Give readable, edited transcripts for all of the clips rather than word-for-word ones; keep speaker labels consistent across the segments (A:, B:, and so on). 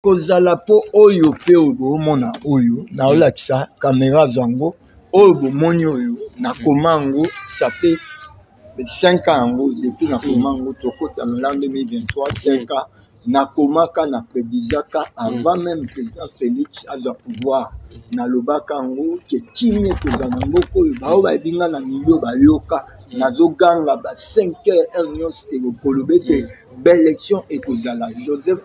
A: Kozala po oyo pe obomona oyo na olakisa caméra zango oyo bomoni oyo na komango ça fait 5 ans depuis na komango tokota na l'an 2023 5 ans na komaka na prédisaka avant même président Félix aza pouvoir na lobaka ngo ke kimé kozana ngoko oyo bao ba binga na milieu bayoka na zoganga ba 5 heures nyonso te kolobete belle élection et kozala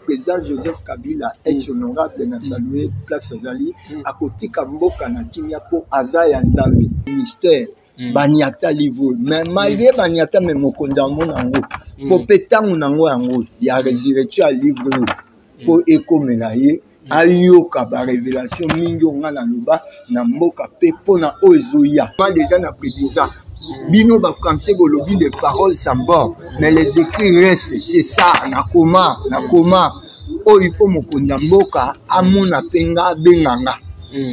A: président Joseph Kabila ex-honorable na saluer place Azali à côté Kamboka na kimia po azaya nzambe ministère baniata livre mais malgré baniata mais mokonza mona ngo po petangu nango yango ya résurrection livre po ekomela ye ayoka ba révélation mingi nga na loba na mboka pe pona ozoya pas déjà na prédisa bino ba français bolobi les paroles s'en vont mais les écrits restent c'est ça na koma oh il faut mokonza mboka amona penga benganga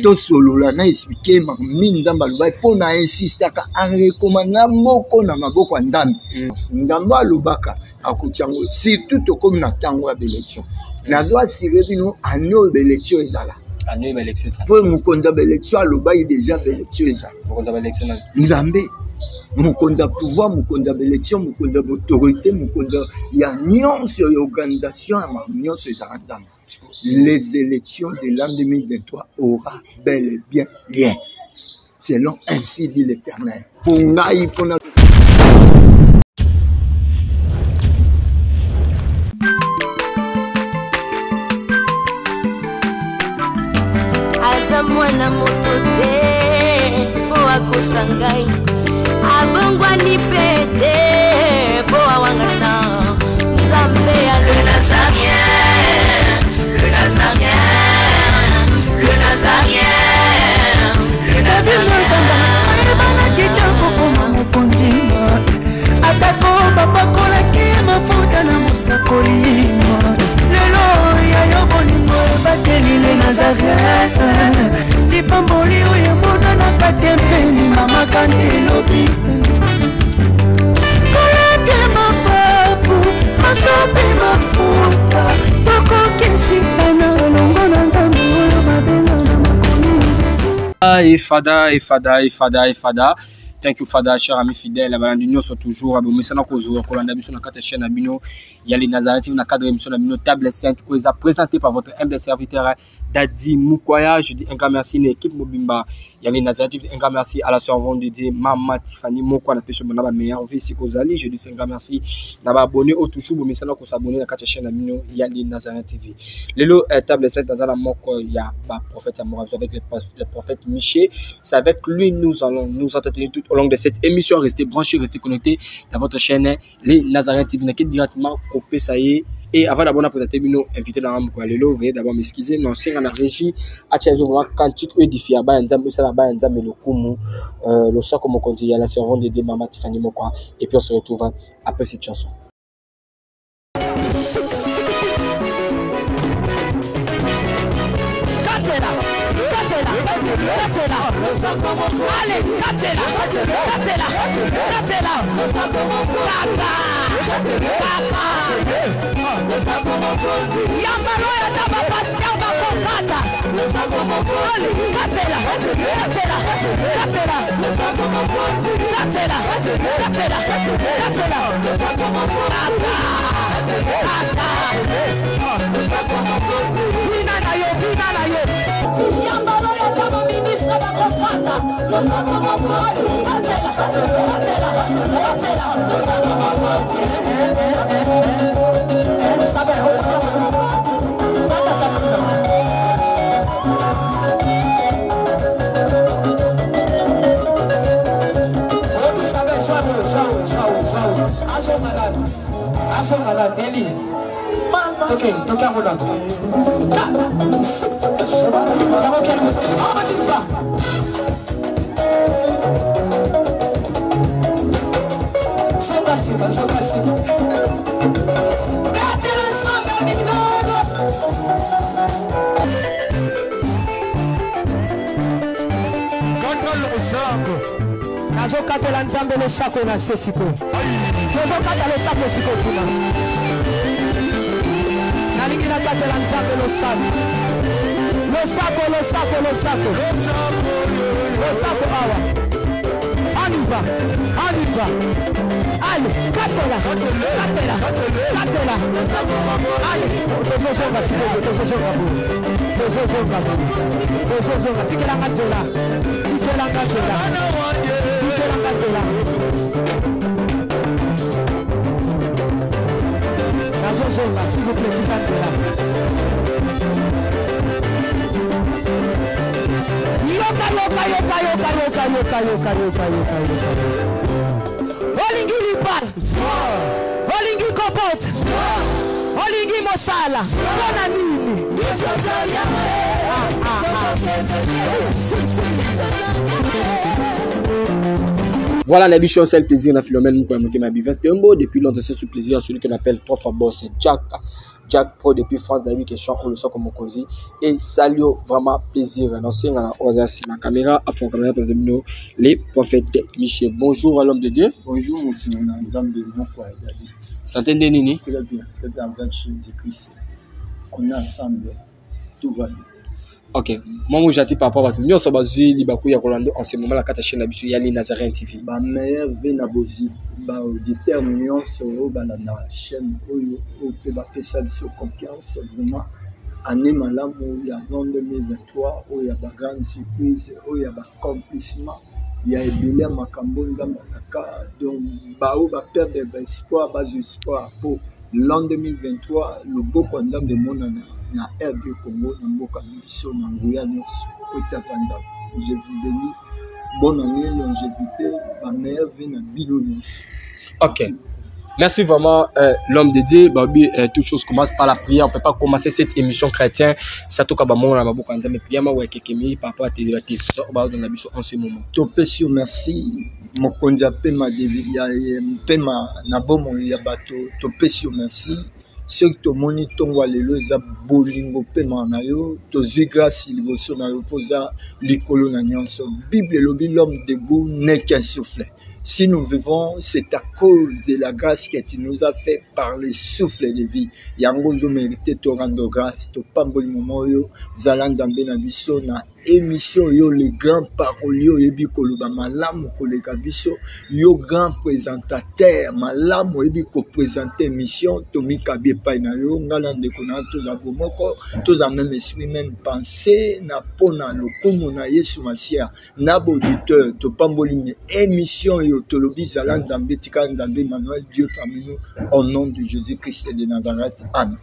A: to solola na expliquer ma minzamba loba pona insistaka en recommanda moko na maboko ya ndambi ndamba lobaka akutyango surtout to comme na tango ya élection na doit assurer bino ano élection ezala ano élection pour mokonza élection aloba déjà élection ezala mokonza élection nzambe mokonza pouvoir mokonza élection mokonza autorité mokonza ya nyonso ya organisation ya nyonso ezala nzambe. Les élections de l'an 2023 aura bel et bien lieu. Selon ainsi dit l'Éternel. Pour il faut
B: Azamwana motote po akosangai abongwani pete po awangana nzambe ya le Nazarien. Le Nazarien. Atako babako la kima futa na musakolima lelo ya yobolingo bateli le Nazarien lipamboli oyo mona na katempeni mama kantelobi kolapye mapapu masope mafuta tokokesitana longo na nzambe oyo mabenga na makomi Fada. Thank you Fada, cher ami fidèle. L'union sont toujours à Boumissana Kozo, Kolanda Bisson, na 4 chaînes Abino. Il y a les Nazareth, na 4 émissions Abino, Table Sainte, présenté par votre humble serviteur Dadi Mukwaya. Je dis un grand merci à l'équipe Mobimba. Il y a les Nazareth, un grand merci à la servante de Mama Tiffany Moko, la personne de la meilleure vie, c'est Kozali. Je dis un grand merci d'avoir abonné au toujours Boumissana Kozo, abonné na 4 chaînes Abino. Il y a les Nazareth TV. Le Table Sainte, dans la Moko, il y a le prophète Amour, avec le prophète Miché. C'est avec lui nous allons nous entretenir tout au long de cette émission. Restez branchés, restez connectés dans votre chaîne les Nazareth TV. N'inquiète directement copier ça y est. Et avant d'abord à présenter nos invités dans la Lelo, veuillez d'abord m'excuser. Non, c'est dans la régie. À Tchazouma, cantique édifié à Bayanzam, ça là Bayanzam et le Kumu, le soir comme on continue à la servante de Mama Tiffany Mokwa. Et puis on se retrouve après cette chanson.
C: Allez, Katela, Yambaloya daba pastel bakokata. Allez, Katela. Nazokatela nzambe le sako na sesiko. Nazokatela le sako siko kuna. nalingi nakatela nzambe losako awa on y va allez katela allez tozozonga tikelanga nzela nazozonga s'il vous plaît tika nzela yoka olingi libala olingi kopota olingi mosala mpona nini
D: Voilà, la bichon, c'est le plaisir. On a Philomène Moukou ma bivesse de Mbo. Depuis longtemps, c'est ce plaisir. Celui qu'on appelle trois fois boss, c'est Jack Pro depuis France. David question, on le sent comme on cause. Et salut, vraiment plaisir. On sait, on a ma caméra, à fond caméra pour nous les prophètes Michel. Bonjour à l'homme de Dieu.
A: Bonjour, mon petit Nzambe Moukou.
D: Santé de Nini.
A: Très bien, avec Jésus-Christ. On est ensemble, tout va bien.
D: Ok, moi je dis par rapport à tout. Nous sommes basés Libakou Yakolando en ce moment la carte chaîne habituelle Yali Nazarene TV.
A: Ma meilleure veine à Bozi, déterminant sur la chaîne où peut battre ça sur confiance vraiment. Année malam où il y a l'an 2023 où il y a des grandes surprises où il y a des accomplissements. Il y a Ebélé Makambonga Malaka donc bao ba perdre espoir bas espoir pour l'an 2023 le beau condamn de mon na air du Congo na mboka biso na nguya nyonso kota vanda. Je vous bénis, bonne année, longévité, ma meilleure vie na bino nyonso.
D: Ok, merci vraiment l'homme de Dieu. Babi, toute chose commence par la prière. On ne peut pas commencer cette émission chrétienne. Ça toque à mon amabou quand mais prière ma ouais quelques minutes par rapport à tes relatifs. On va dans la mission en ce moment.
A: Topesio merci. Mon konja pe ma devia pe ma nabomo ya bato. Topesio merci. Ce que tout le monde tongo lelo za bolingo pe manayo to zui grâce liboso na yo poza likolo na nyonso. Bible lobi l'homme debout n'est qu'un souffle. Si nous vivons, c'est à cause de la grâce que tu nous as fait par le souffle de vie. Yango zo mérité to rendre grâce to pamboli moment yo zalanzambe na biso na émission yo les grands paroliers yebi koloba malamu koleka biso yo grand présentateur malamu yebi ko présenter émission to mikabe pa na yo ngala ndeko na to za bomoko to za même esprit même pensée na pona lokumu na Yesu Masia na auditeur to pamboli émission yo to lobi zalanzambe tika nzambe Emmanuel Dieu parmi nous au nom de Jésus-Christ de Nazareth. Amen.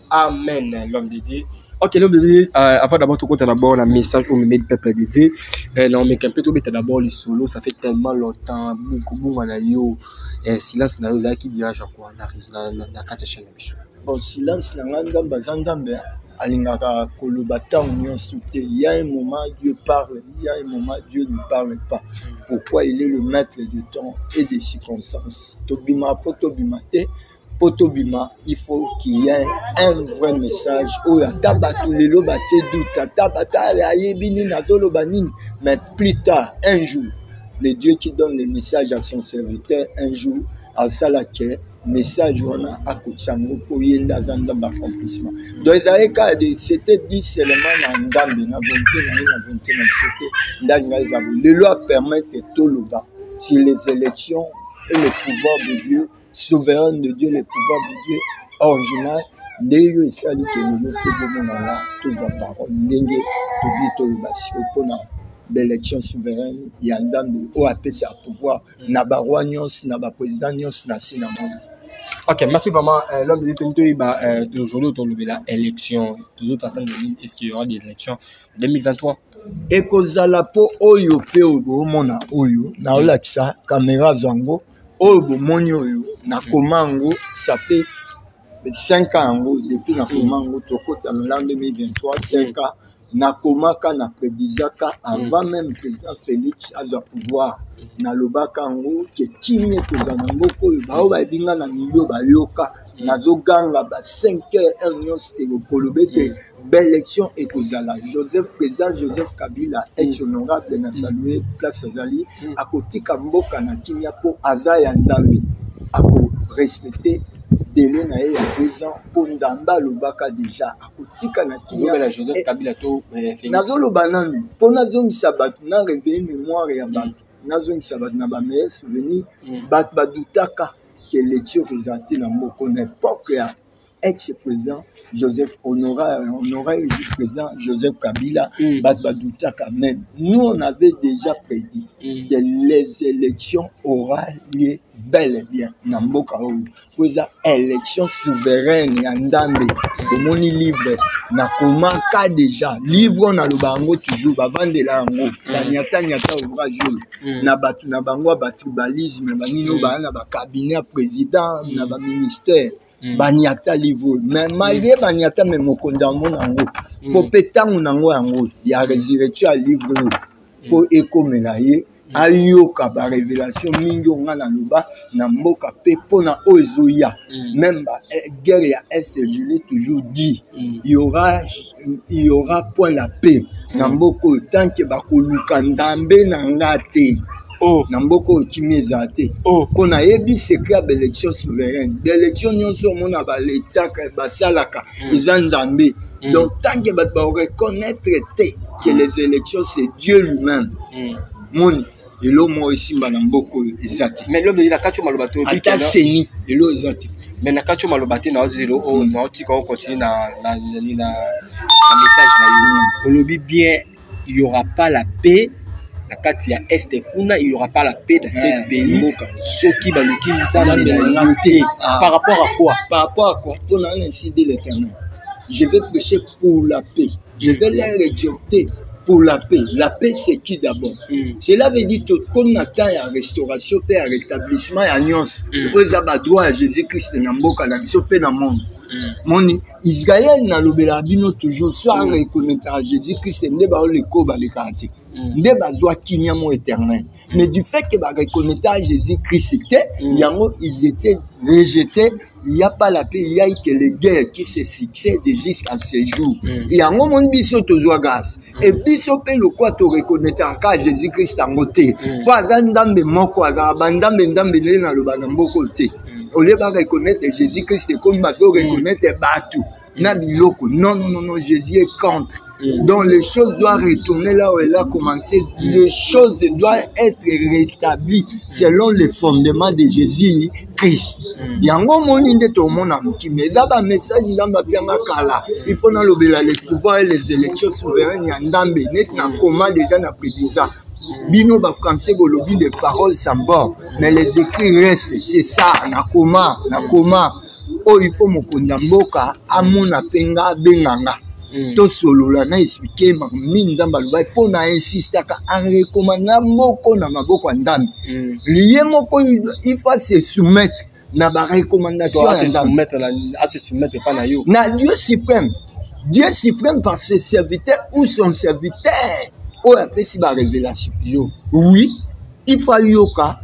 D: Amen, l'homme de Dieu. Ok, l'homme de Dieu, avant d'abord, tout compte d'abord un message où me met le peuple de Dieu. Non, mais qu'un peu tout d'abord les solos, ça fait tellement longtemps. Beaucoup de silence, na yo qui dira chaque fois na carte chaîne la bicho.
A: Bon, silence, na nganda bazandambe alingaka kolobata union souté. Il y a un moment Dieu parle, il y a un moment Dieu ne parle pas. Pourquoi il est le maître du temps et des circonstances. Tobima po tobima te. Potobima, il faut qu'il y ait un vrai message. Oh, mais plus tard, un jour, le Dieu qui donne les messages à son serviteur, un jour, à Salake, message on a à Kochango pour y aller dans un accomplissement. Donc, c'était dit seulement dans Ndambi, dans la volonté, les lois permettent tout le bas. Si les élections et le pouvoir de Dieu, souverain de Dieu, le pouvoir de Dieu original, Dieu est sali que nous pouvons avoir toute la parole. Dengue, tout dit tout le bas. Pour l'élection souveraine, il y a un dame de OAP, c'est à pouvoir. Naba roi nyons, naba président nyons, na sénat.
D: Ok, merci vraiment. L'homme de Dieu, aujourd'hui, autour de l'élection, est-ce qu'il y aura des élections en 2023?
A: Et kozala po oyo pe obo mona oyo, na ola kisa, caméra zango. Oh, Monyo, na Komango, ça fait 5 ans depuis na Komango, Tokota, l'an 2023, 5 ans, na Komaka, na Predizaka, avant même président Félix a le pouvoir, na Lobakango, qui est Kimé, Kozanamoko, Baoba Dinga, na Milio, Bayoka, na Zoganga, 5 heures, 1 million, et le Kolobete, belle élection, et Kozala. Président Joseph Kabila, ex-honorable, na salué, place Azali, à côté Kamboka, na Kimia, pour Azaya Ndambi, à respecter délai na ye ya 2 ans mpo nzambe alobaka deja akotika na kimia
D: Joseph Kabila to
A: nazoloba nanu mpo nazongisa bato na réveille mémoire ya bato nazongisa bato na bameilleur souvenir bato badutaka ke élection kozala te na moko na époque ya ex-président Joseph honoré président Joseph Kabila, Badutaka même. Nous, on avait déjà prédit que les élections auront lieu bel et bien. Namboka pour ça, élection souveraine, yandambe, comme on y livre, na komaka déjà. Livre on a le bango toujours, bavande la ango, la nyata ouvrage, na batu na bango tribalisme, banino bana ba cabinet président, na ba ministère. Banyata livre mais malgré banyata mais mokonda mona ngo po petangu nango yango ya résurrection livre po ekomela ye ayoka ba révélation mingi ngana loba na mboka pe pona ozoya même ba guerre ya SGL toujours dit il y aura point la paix na mboko tant que bakoluka ndambe na ngate Namboko kimeza te on a yebi secret d'élection souveraine d'élection nyonso mona ba letaka basalaka izandambe donc tant que ba reconnaître que les élections c'est Dieu lui-même moni elo mo isimba na mboko ezati
D: mais l'homme de la kacho malobato
A: ata seni elo ezati
D: mais na kacho malobati na ozilo na otika on continue na message na olobi bien il y aura pas la paix. La carte ya Est kuna il y aura pas la paix dans ce pays. Ceux qui baluki par rapport à quoi?
A: Par rapport à quoi? On a incité l'Éternel. Je vais prêcher pour la paix. Je vais les rejeter pour la paix. La paix c'est qui d'abord? Cela veut dire que qu'on attend la restauration, paix, rétablissement et alliance. Aux abadouas à Jésus-Christ na mboka la paix dans le monde. Moni Israël na lobela bino toujours soit reconnaître à Jésus-Christ ne ba le ko ba le kanti. Nde bazwa kimia mo éternel. Mais du fait que ba reconnaître à Jésus-Christ yango ils étaient rejetés, il n'y a pas la paix, il y a que les guerres qui se succèdent jusqu'à ce jour. Yango mon biso tozwa grâce. Et biso pe le quoi to reconnaître à Jésus-Christ en côté. Kwa ndambe moko za bandambe ndambe le na lobana mboko te. Au lieu de reconnaître Jésus-Christ comme bateau reconnaître Batou. Non, Jésus est contre. Donc les choses doivent retourner là où elle a commencé. Les choses doivent être rétablies selon les fondements de Jésus-Christ. Yango moni nde to mona mki mezaba message ndamba pianga kala. Il faut na lobela les pouvoirs et les élections souveraines ya ndambe net na comment déjà na prédisa. Bino ba français bolobi les paroles s'en vont mais les écrits restent. C'est ça na comment oh il faut mokonda mboka amona penga benganga to solola na expliquer ma minzamba loba po na insiste ka en recommanda moko na maboko ndambe lié moko il faut se soumettre na ba recommandation
D: à se soumettre pas na yo
A: na Dieu suprême par ses serviteurs ou son serviteur oh après si ba révélation yo oui il faut yoka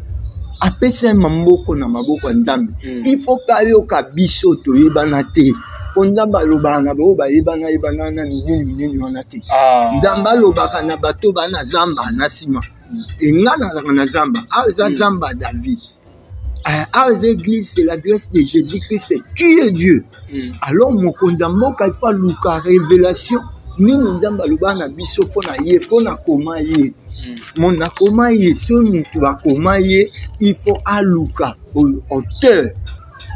A: apesa mamboko na maboko ndambe il faut pas yoka biso to yebana te ondamba lobana bo ba yebana na nini wana te ndamba lobaka na bato bana zamba na sima engana na zamba a zamba David à l'église c'est l'adresse de Jésus-Christ qui est Dieu alors mon kondamboka il faut luka révélation nini nzamba lobana biso pona ye pona koma ye mona koma ye so mutu akoma ye il faut aluka auteur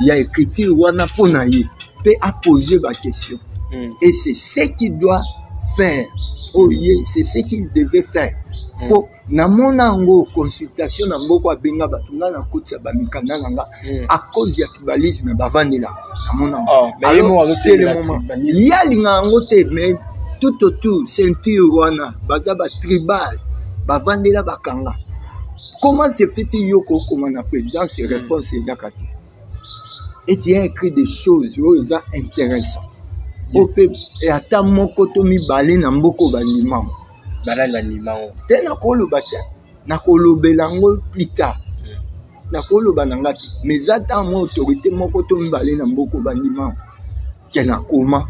A: il y a écrit wana pona ye peut a poser ma question et c'est ce qu'il doit faire oh yeah, c'est ce qu'il devait faire pour na monango consultation na mboko abenga batuna na kotsa ba mikanda nanga à cause ya tribalisme bavandela na monango alors c'est le moment il y a linga ngote mais tout autour ceinture wana bazaba tribal bavandela bakanga comment se fait-il yoko comme na présidence réponse ezakati et tu as écrit des choses intéressantes et à ta moko to mi balé na mboko bandima te na koloba te na kolobela ngo plus tard na koloba nanga te mais ata mo autorité moko to mi balé na mboko bandima ke na koma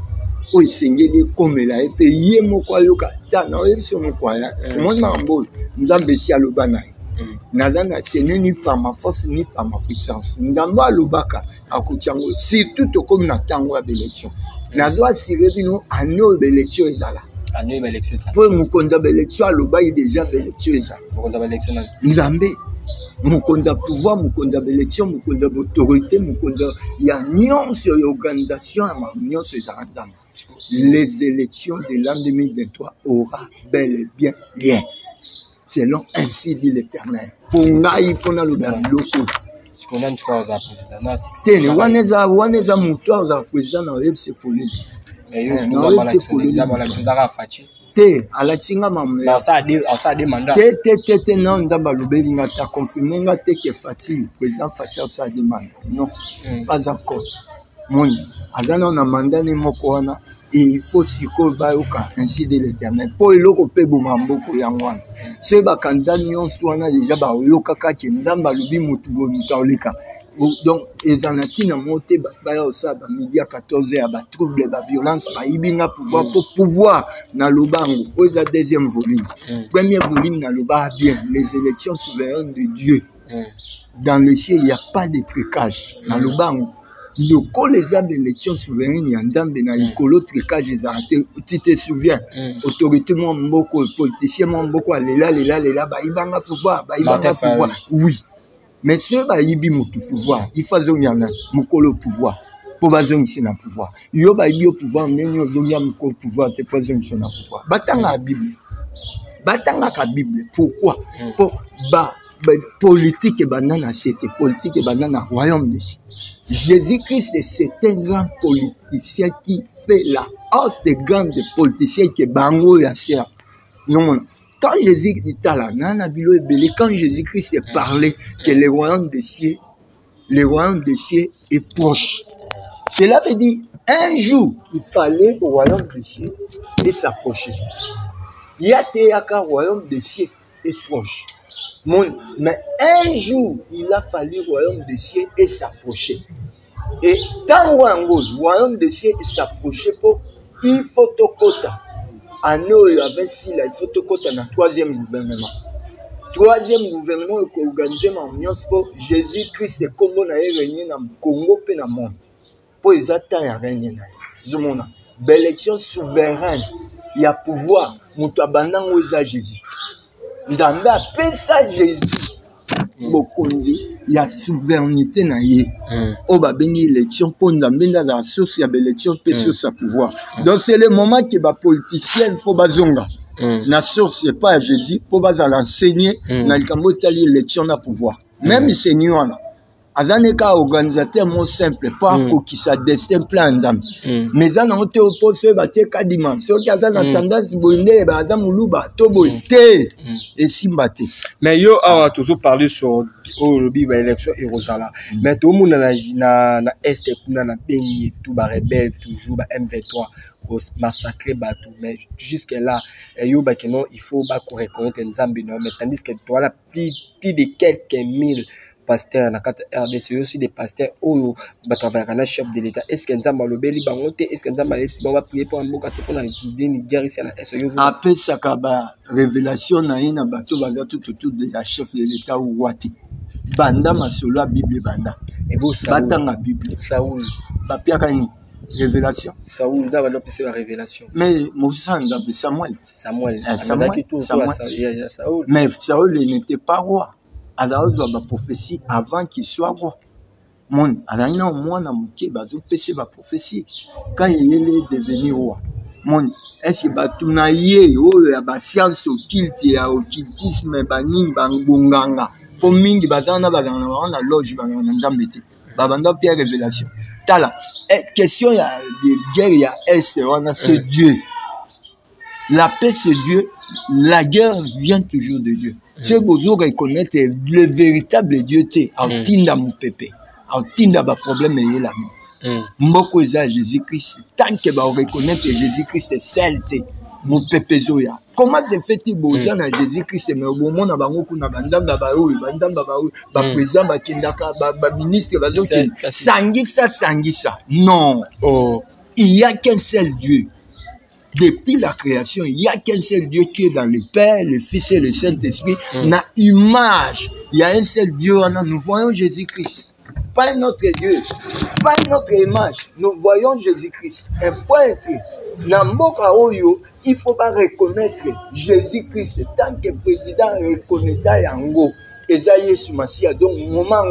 A: o isengeli komela epe ye moko ayoka ta na yeso moko ala mona mbo nzambe si aloba na Ce n'est ni par ma force ni par ma puissance. Ndamba lobaka akuchango surtout to comme na tango ya élection. Na doit assurer bino ano élection ezala.
D: Ano élection.
A: Pour mukonza élection loba il déjà élection ezala.
D: Mukonza élection.
A: Nzambe mukonza pouvoir mukonza élection mukonza autorité mukonza ya nuance ya organisation ya nuance ezala nzambe. Les élections de l'an 2023 aura bel et bien lieu. Selon ainsi dit l'Éternel. Pour ngai fona le loko.
D: Ce qu'on a tu crois aux président.
A: Tene waneza muto za président na yebse folie.
D: Mais yo na mala chose à fachi.
A: Te ala tinga mamle.
D: Na ça de mandat.
A: Te non ndaba lobeli ngata confirmer ngate que Fati président Fati ça demande. Non. Pas encore. Mon azana na mandat ni moko wana. Et il faut siko bayoka ainsi de l'Éternel. Pour le copé boumamboko yangwana. Ce bakanda nyon swana déjà ba yoka kaki nzamba lubi mutugo mutaoleka. Donc les anatina monté ba osa ba midi à 14h ba trouble ba violence ba ibinga pouvoir pour pouvoir na lobango. Oza deuxième volume. Premier volume na loba bien les élections souveraines de Dieu. Dans le ciel il y a pas de trucage na lobango. Le col les élections souveraines, il y a un dans tricage, tu te souviens, autorité mboko, politicien mboko, là, baïbanga pouvoir, oui. Mais ce baïbi mutu pouvoir, il faut zonga mukolo pouvoir, pour bazon ici na pouvoir. Yo baïbi au pouvoir, mais yo zonga mukolo pouvoir, te pas zonga na pouvoir. Batanga la Bible, pourquoi? Pour politique et banana, c'était politique et banana, royaume de Dieu. Jésus-Christ, c'est un grand politicien qui fait la haute grande politicien qui est bango ya sert. Non, quand Jésus dit là, quand Jésus-Christ est parlé que le royaume des cieux est proche. Cela veut dire un jour il fallait au royaume des cieux et s'approcher. Il y a un royaume des cieux est proche. Mais un jour, il a fallu le royaume des cieux et s'approcher. Et tant que le royaume des cieux s'approcher, il faut tout kota. À nous, il y avait il faut tout kota dans le troisième gouvernement. Troisième gouvernement est organisé en union pour Jésus-Christ et comme on a régné dans le Congo et dans le monde. Pour les attendre à régner. L'élection souveraine, il y a pouvoir. Moutabana Moïse Jésus. Dans la paix, ça Jésus. Bokondi, il y a souveraineté na ye. O ba bengi élection pour ndambenda la source ya élection paix sur sa pouvoir. Donc c'est le moment que ba politicien faut bazonga. Na source c'est pas Jésus pour baza l'enseigner na likambo tali élection na pouvoir. Même Seigneur là. Azaneka organisateur mon simple pas qui sa destin plein d'âme. Mais ça n'a pas opposé batie kadima. Ce qui a dans tendance bonne ba azamuluba to boité et simbate.
D: Mais yo a toujours parlé sur le bible élection et Rosala. Mais tout le monde na est kuna na pays tout ba rebelle toujours ba M23 au massacrer batou. Mais jusque là yo ba que non il faut ba reconnaître Nzambe non mais tandis que toi là plus de quelques mille pasteurs na carte RDC aussi des pasteurs ou travailler na chef de l'état. Est-ce que Nzamba lobeli bangote est-ce que Nzamba va prier pour mboka te pour na dini guerre ici na est
A: après ça ba révélation na ina bato baza tout autour de la chef de l'état ou wati banda masolo bible banda
D: et vous
A: batanga bible
D: Saoul
A: ba piakani révélation
D: Saoul da ba pese la révélation
A: mais Moussa Nzambe Samuel mais Saoul n'était pas roi. Alors, il y a une prophétie avant qu'il soit roi. Alors, il y a une prophétie quand il est devenu roi. Est-ce que tu as une science occulte, occultisme, bangonganga pour mingi bazana na loge bazana Pierre révélation. Tala question de guerre il y a c'est Dieu. La paix c'est Dieu, la guerre vient toujours de Dieu. Si vous reconnaissez le véritable Dieu, c'est Altinda mon pépé, Altinda ba problème est là. Mboko eza Jésus-Christ, tant que vous reconnaissez Jésus-Christ c'est celle mon pépé zoya. Comment c'est fait boja na Jésus-Christ mais au moment na bango kuna bandamba ba président ba kindaka ba ministre ba zoki sangisa non. Il y a qu'un seul Dieu. Depuis la création, il n'y a qu'un seul Dieu qui est dans le Père, le Fils et le Saint-Esprit. Na image, il y a un seul Dieu. Nous voyons Jésus-Christ. Pas un autre Dieu, pas une autre image. Nous voyons Jésus-Christ. Un point. Namboka Oyo, il ne faut pas reconnaître Jésus-Christ tant que président reconnaît Yango. Esaïe Sumasia, donc moment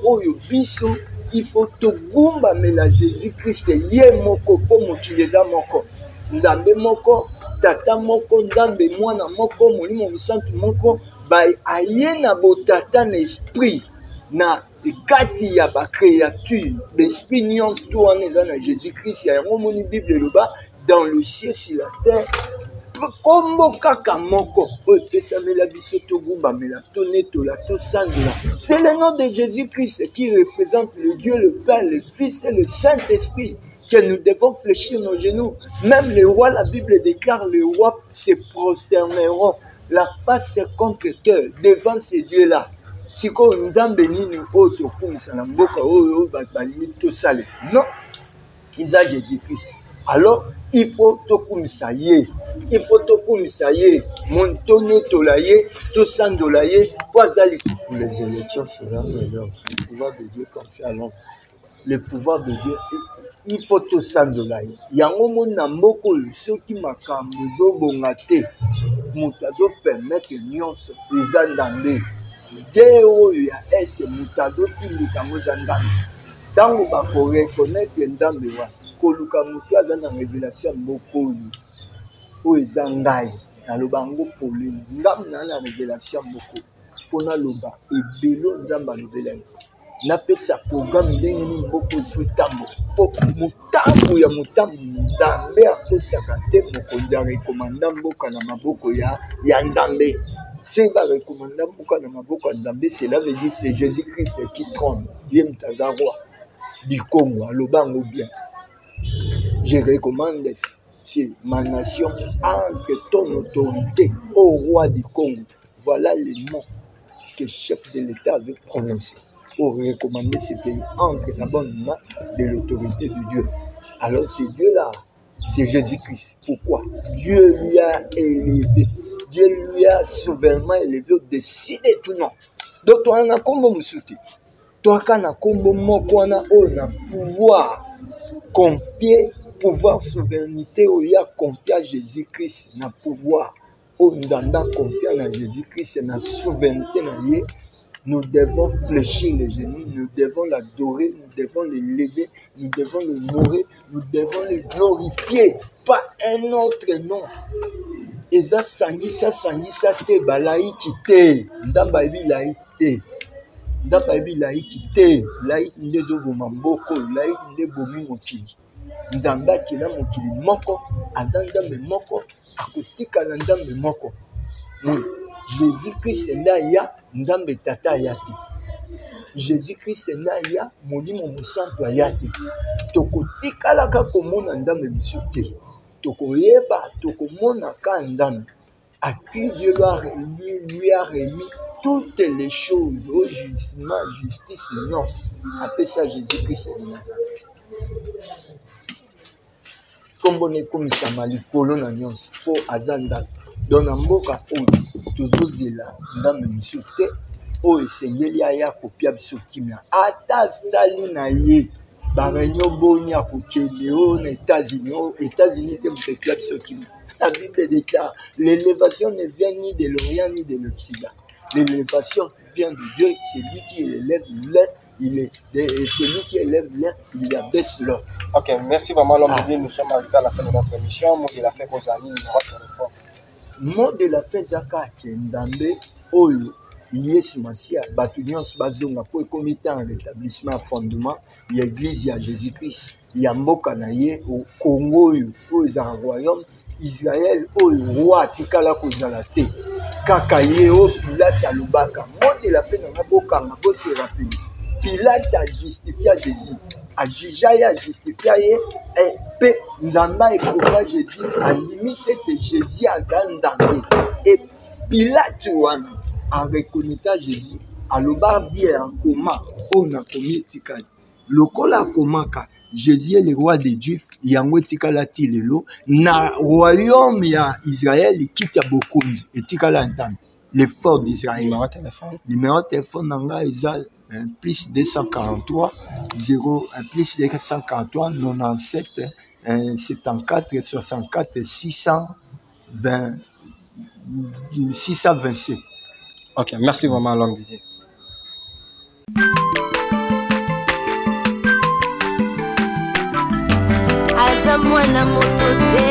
A: Oyo biso, il faut tout gumba mais la Jésus-Christ yé moko comme kileza moko. Ndambe moko, tata moko, ndambe mwana moko, molimo musantu moko, bay ayena botata na esprit na kati ya ba créature d'esprit nyonso tout en est dans Jésus-Christ ya moni Bible loba dans le ciel sur la terre kombo kaka moko otesamela biso togumba mela tonetola tosangela. C'est le nom de Jésus-Christ qui représente le Dieu le Père, le Fils et le Saint-Esprit que nous devons fléchir nos genoux. Même les rois, la Bible déclare, les rois se prosterneront la face contre terre devant ces dieux-là. Si on nzambe nini oto kumisa na mboka oyo balingi tosale. Non, ils ont Jésus-Christ. Alors, il faut tokumisa ye. Il faut tokumisa ye. Montone tolaye, tosandolaye, poazali. Pour les élections sera meilleur. Le pouvoir de Dieu confie à l'homme. Le pouvoir de Dieu, il faut tosandolaye. Yango mona mboko soki makambo zobonga te. Mutado permettre nyonso ezandande. Deo ya est mutado tindika mozandande. Tango ba ko reconnaître ndambe wa. Koluka mutu aza na révélation mboko o ezangai na lobango poleni ngam na révélation mboko pona loba ebelo ndamba lobelenga na pesa programme ndenge ni mboko futambo po mutambo ya mutambo ndambe akosaka te mokonzi rekomanda mboka na maboko ya ndambe. Si va recommander mboka na maboko ya ndambe, cela veut dire c'est Jésus-Christ qui trône ye mtaza roi du Congo alobango bien. Je recommande c'est ma nation entre ton autorité au roi du Congo. Voilà les mots que le chef de l'État avait prononcés pour recommander ce pays entre la bonne main de l'autorité de Dieu. Alors ce Dieu-là, c'est Jésus-Christ. Pourquoi? Dieu lui a élevé. Dieu lui a souverainement élevé au-dessus de tout nom. Donc toi, on a combo moussouti. Toi, on a combo moko, on a pouvoir. Confier pouvoir souveraineté où il y a confié à Jésus-Christ na pouvoir où nous avons confié à Jésus-Christ na souveraineté nous devons fléchir les genoux, nous devons l'adorer, nous devons l'élever, nous devons l'honorer, nous devons le glorifier, pas un autre nom. Et ça sangisa te balaïki te ndamba bi laïki ndamba bi laïki te laïki ndezo bomamboko laïki nde bomi mokili ndamba kila mokili moko azandambe moko akotika na ndambe moko. Jésus-Christ nda ya nzambe tata yati. Jésus-Christ nda ya molimo mosantu ayati. Tokotika la ka komona nzambe misuke. Tokoyeba tokomona ka nzambe. À qui Dieu lui a remis toutes les choses au jugement, justice, nuance. Appelle ça Jésus-Christ de Nazareth. Comme on est comme ça, malikolo na nuance pour azanda. Dans la mboka oyo tozozela ndambe misuke oyo esengeli aya kopia biso kimia. Ata sali na ye barenyo boni akokende oyo na États-Unis te mopepia biso kimia. La Bible déclare, l'élévation ne vient ni de l'Orient ni de l'Occident. L'élévation vient de Dieu, c'est lui qui élève l'air, c'est lui qui élève l'air, il abaisse l'or.
D: Ok, merci vraiment l'homme de Dieu, nous sommes arrivés à la fin de notre émission. Mot de la fin, vos amis, votre réforme.
A: Mot de la fin, Zaka Kendambe, Oyo, Yesu Masia, Batunions Bazonga, pour le comité en rétablissement fondement, il y a l'église, il y a Jésus-Christ, il y a Mboka Naye, au Congo, au royaume. Israël au roi tikala kozala te kaka ye o Pilate alobaka mode la fin na boka na bo se rappeler Pilate a justifié Jésus a jugé a justifié et pe nzamba eprouva Jésus a limité cette Jésus a dandangé et Pilate wana a reconnaître Jésus aloba bien en comment on a commis tikala lokola komaka Jésus est le roi des Juifs, yango etikala ti lelo na royaume ya Israël kitya bokonzi etikala ntami l'effort d'Israël. Numéro de téléphone nanga eza plus 243 0 plus 243 97 74 64 620 627.
D: Ok, merci vraiment Longue Didier.
E: Aza mwana moto te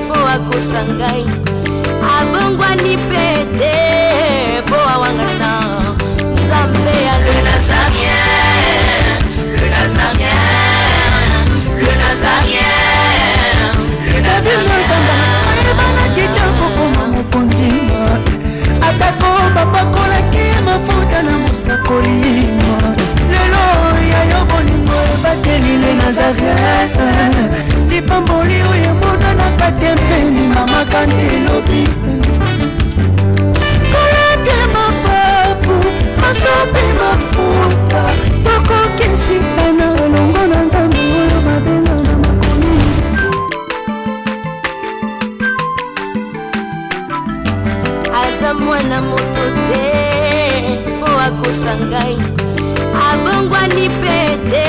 E: po akosangai abongwani pete po awangata Nzambe ya le Nazarien, le Nazarien, le Nazarien, le Nazarien.
B: Bana kitoko koma mokondima atako bapakolaki mafuta na mosakolima lelo ya yo bolingo ebateli le Nazareth lipamboli oyo emonanaka te mpeni mama kantelobi koleke mapapu masope mafuta tokokisika na elongo na Nzambe oyo babenga na makomi
E: Aza mwana moto te po akosangai abongwani pete